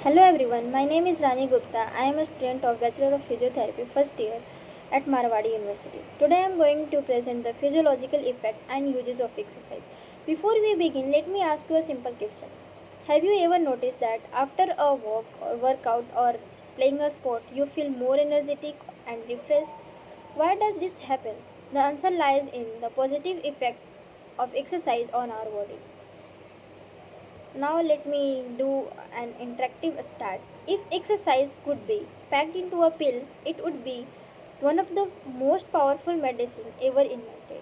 Hello everyone, my name is Rani Gupta. I am a student of Bachelor of Physiotherapy first year at Marwadi University. Today I am going to present the physiological effect and uses of exercise. Before we begin, let me ask you a simple question. Have you ever noticed that after a walk or workout or playing a sport, you feel more energetic and refreshed? Why does this happen? The answer lies in the positive effect of exercise on our body. Now let me do an interactive start. If exercise could be packed into a pill, it would be one of the most powerful medicine ever invented.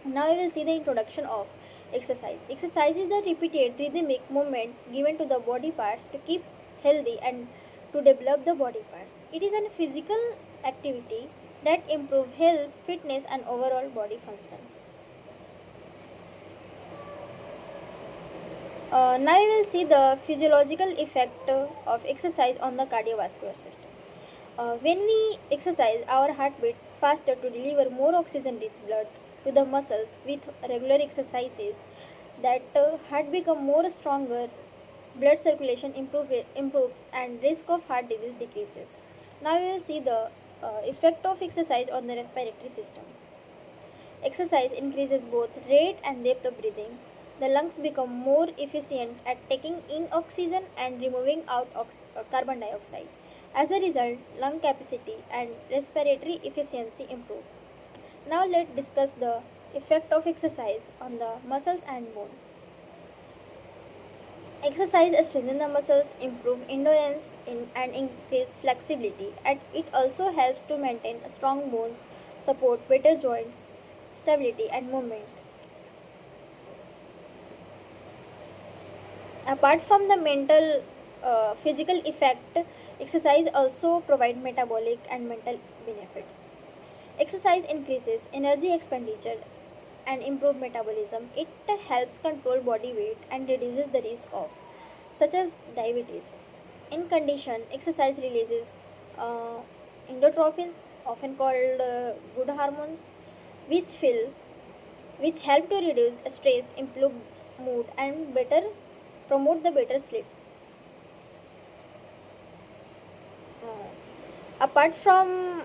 Now we will see the introduction of exercise. Exercise is the repeated rhythmic movement given to the body parts to keep healthy and to develop the body parts. It is a physical activity that improve health, fitness and overall body function. Now we will see the physiological effect of exercise on the cardiovascular system. When we exercise, our heart beat faster to deliver more oxygen-rich blood to the muscles. With regular exercises, that heart become more stronger, blood circulation improves, and risk of heart disease decreases. Now we will see the effect of exercise on the respiratory system. Exercise increases both rate and depth of breathing. The lungs become more efficient at taking in oxygen and removing out carbon dioxide. As a result, lung capacity and respiratory efficiency improve. Now let's discuss the effect of exercise on the muscles and bone. Exercise strengthens the muscles, improve endurance and increase flexibility. And it also helps to maintain strong bones, support better joints, stability and movement. Apart from the mental physical effect, exercise also provide metabolic and mental benefits. Exercise increases energy expenditure and improve metabolism. It helps control body weight and reduces the risk of such as diabetes. In condition, exercise releases uh, endorphins, often called good hormones, which feel which help to reduce stress, improve mood, and better promote the better sleep. Apart from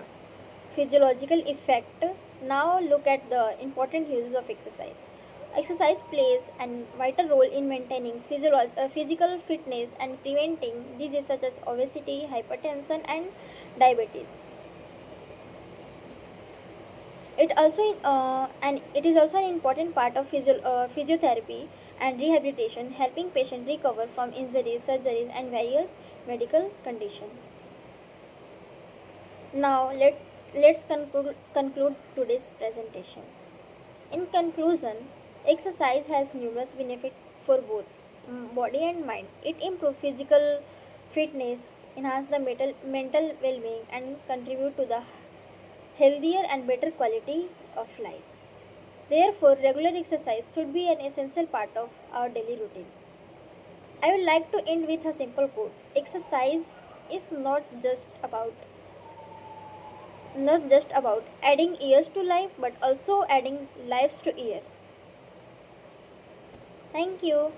physiological effect, now look at the important uses of exercise. Exercise plays a vital role in maintaining physical fitness and preventing diseases such as obesity, hypertension, and diabetes. It is also an important part of physiotherapy and rehabilitation, helping patients recover from injuries, surgeries, and various medical conditions. Now let's conclude today's presentation. In conclusion, exercise has numerous benefits for both body and mind. It improves physical fitness, enhance the mental well-being, and contribute to the healthier and better quality of life. Therefore, regular exercise should be an essential part of our daily routine. I would like to end with a simple quote. Exercise is not just about adding years to life but also adding lives to year. Thank you.